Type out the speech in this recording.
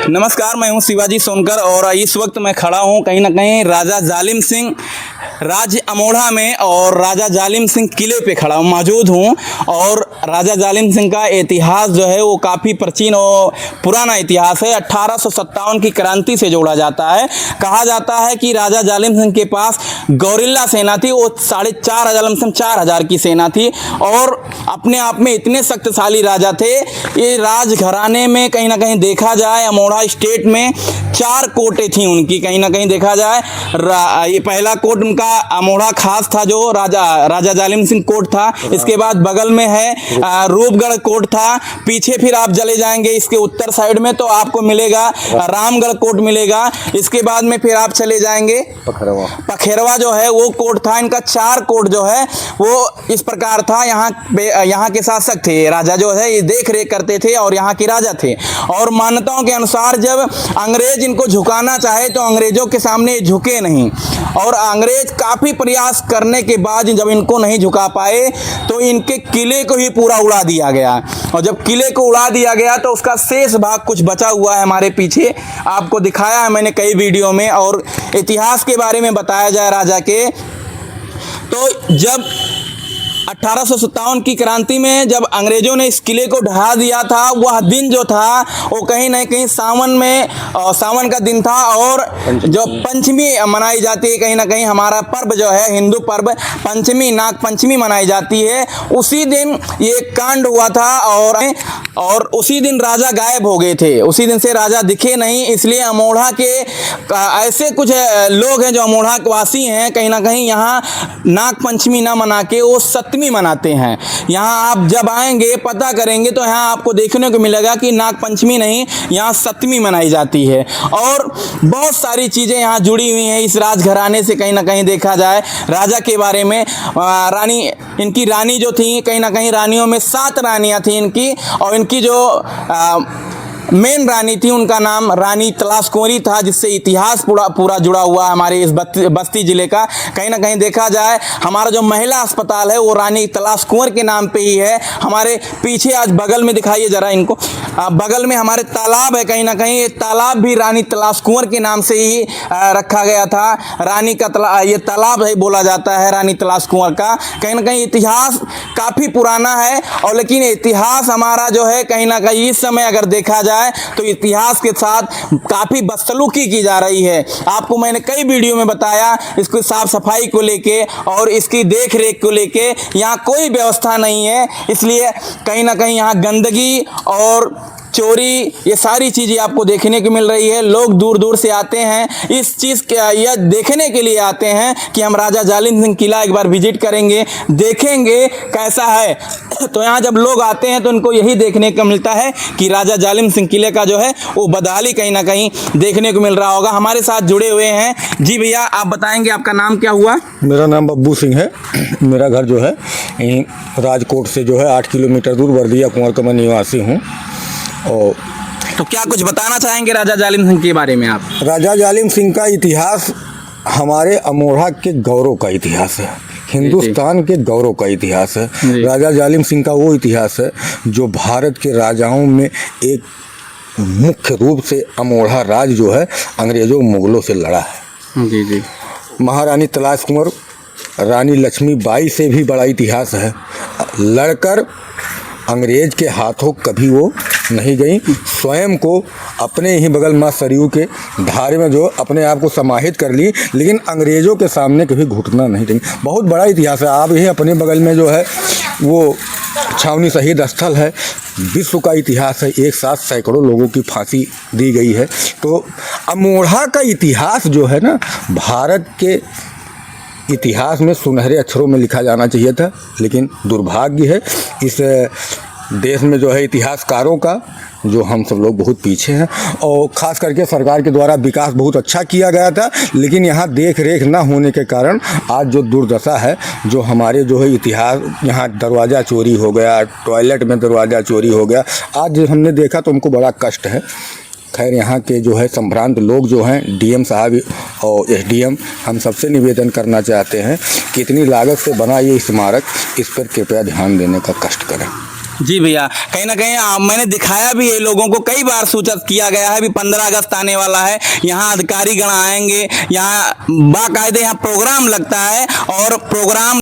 नमस्कार, मैं हूं शिवाजी सोनकर और इस वक्त मैं खड़ा हूं कहीं ना कहीं राजा जालिम सिंह राज्य अमोढ़ा में और राजा जालिम सिंह किले पे खड़ा मौजूद हूं। और राजा जालिम सिंह का इतिहास जो है वो काफ़ी प्राचीन और पुराना इतिहास है। 1857 की क्रांति से जोड़ा जाता है। कहा जाता है कि राजा जालिम सिंह के पास गौरिल्ला सेना थी, वो 4,500 की सेना थी और अपने आप में इतने शक्तिशाली राजा थे। ये राजघराने में कहीं ना कहीं देखा जाए अमोढ़ा स्टेट में 4 कोटें थी उनकी। कहीं ना कहीं देखा जाए ये पहला कोट उनका अमोढ़ा खास था जो राजा जालिम सिंह कोट था। इसके बाद बगल में है रूपगढ़ कोट था। पीछे फिर आप चले जाएंगे इसके उत्तर साइड में तो आपको मिलेगा रामगढ़ कोट मिलेगा। इसके बाद में फिर आप चले जाएंगे पखेरवा जो है वो कोट था। इनका 4 कोट जो है वो इस प्रकार था। यहाँ के शासक थे राजा जो है ये देख रेख करते थे और यहाँ के राजा थे। और मान्यताओं के अनुसार जब अंग्रेज इनको झुकाना चाहे तो अंग्रेजों के सामने झुके नहीं और अंग्रेज काफ़ी प्रयास करने के बाद जब इनको नहीं झुका पाए तो इनके किले को ही पूरा उड़ा दिया गया। और जब किले को उड़ा दिया गया तो उसका शेष भाग कुछ बचा हुआ है हमारे पीछे, आपको दिखाया है मैंने कई वीडियो में। और इतिहास के बारे में बताया जाए राजा के तो जब 1857 की क्रांति में जब अंग्रेजों ने इस किले को ढहा दिया था, वह दिन जो था वो कहीं ना कहीं सावन का दिन था और जो पंचमी मनाई जाती है, कहीं ना कहीं हमारा पर्व जो है हिंदू पर्व पंचमी नाग पंचमी मनाई जाती है। उसी दिन ये कांड हुआ था और उसी दिन राजा गायब हो गए थे। उसी दिन से राजा दिखे नहीं। इसलिए अमोढ़ा के ऐसे कुछ लोग हैं जो अमोढ़ा वासी हैं, कहीं ना कहीं यहाँ नाग पंचमी ना मना के वो सप्तमी मनाते हैं। यहाँ आप जब आएंगे पता करेंगे तो यहाँ आपको देखने को मिलेगा कि नाग पंचमी नहीं, यहाँ सप्तमी मनाई जाती है। और बहुत सारी चीज़ें यहाँ जुड़ी हुई हैं इस राजघराने से। कहीं ना कहीं देखा जाए राजा के बारे में इनकी रानी जो थी, कहीं ना कहीं रानियों में 7 रानियाँ थी इनकी। और इनकी जो मेन रानी थी उनका नाम रानी तलाश कुंवरी था, जिससे इतिहास पूरा जुड़ा हुआ है हमारे इस बस्ती ज़िले का। कहीं ना कहीं देखा जाए हमारा जो महिला अस्पताल है वो रानी तलाश कुंवर के नाम पे ही है। हमारे पीछे आज बगल में दिखाइए ज़रा इनको, बगल में हमारे तालाब है, कहीं ना कहीं ये तालाब भी रानी तलाश कुंवर के नाम से ही रखा गया था। रानी का ये तालाब है बोला जाता है रानी तलाश कुंवर का। कहीं ना कहीं इतिहास काफ़ी पुराना है और लेकिन इतिहास हमारा जो है कहीं ना कहीं इस समय अगर देखा जाए तो इतिहास के साथ काफ़ी बदसलूकी की जा रही है। आपको मैंने कई वीडियो में बताया इसकी साफ सफाई को लेके और इसकी देख रेख को लेके। यहाँ कोई व्यवस्था नहीं है, इसलिए कहीं ना कहीं यहाँ गंदगी और चोरी ये सारी चीज़ें आपको देखने को मिल रही है। लोग दूर दूर से आते हैं इस चीज़ के यह देखने के लिए आते हैं कि हम राजा जालिम सिंह किला एक बार विजिट करेंगे, देखेंगे कैसा है। तो यहाँ जब लोग आते हैं तो उनको यही देखने को मिलता है कि राजा जालिम सिंह किले का जो है वो बदहाली कहीं ना कहीं देखने को मिल रहा होगा। हमारे साथ जुड़े हुए हैं जी भैया, आप बताएंगे आपका नाम क्या हुआ? मेरा नाम बब्बू सिंह है। मेरा घर जो है राजकोट से जो है 8 किलोमीटर दूर बरदिया कुंवर का मैं निवासी हूँ। और तो क्या कुछ बताना चाहेंगे राजा जालिम सिंह के बारे में आप? राजा जालिम सिंह का इतिहास हमारे अमोढ़ा के गौरव का इतिहास है, हिंदुस्तान के गौरव का इतिहास है। राजा जालिम सिंह का वो इतिहास है जो भारत के राजाओं में एक मुख्य रूप से अमोढ़ा राज जो है अंग्रेजों मुगलों से लड़ा है। जी जी। महारानी तलाश कुंवर रानी लक्ष्मीबाई से भी बड़ा इतिहास है। लड़कर अंग्रेज के हाथों कभी वो नहीं गई, स्वयं को अपने ही बगल माँ सरयू के धारे में जो अपने आप को समाहित कर ली, लेकिन अंग्रेज़ों के सामने कभी घुटना नहीं दी। बहुत बड़ा इतिहास है। आप यही अपने बगल में जो है वो छावनी शहीद स्थल है, विश्व का इतिहास है। एक साथ सैकड़ों लोगों की फांसी दी गई है। तो अमोढ़ा का इतिहास जो है ना, भारत के इतिहास में सुनहरे अक्षरों में लिखा जाना चाहिए था, लेकिन दुर्भाग्य है इस देश में जो है इतिहासकारों का जो हम सब लोग बहुत पीछे हैं। और ख़ास करके सरकार के द्वारा विकास बहुत अच्छा किया गया था, लेकिन यहाँ देख रेख ना होने के कारण आज जो दुर्दशा है, जो हमारे जो है इतिहास, यहाँ दरवाज़ा चोरी हो गया, टॉयलेट में दरवाज़ा चोरी हो गया, आज हमने देखा तो हमको बड़ा कष्ट है। खैर यहाँ के जो है संभ्रांत लोग जो हैं डीएम साहब और एसडीएम, हम सबसे निवेदन करना चाहते हैं कि इतनी लागत से बना ये स्मारक, इस पर कृपया ध्यान देने का कष्ट करें। जी भैया, कहीं ना कहीं मैंने दिखाया भी है लोगों को, कई बार सूचित किया गया है भी 15 अगस्त आने वाला है, यहाँ अधिकारी गण आएंगे, यहाँ बाकायदे यहाँ प्रोग्राम लगता है और प्रोग्राम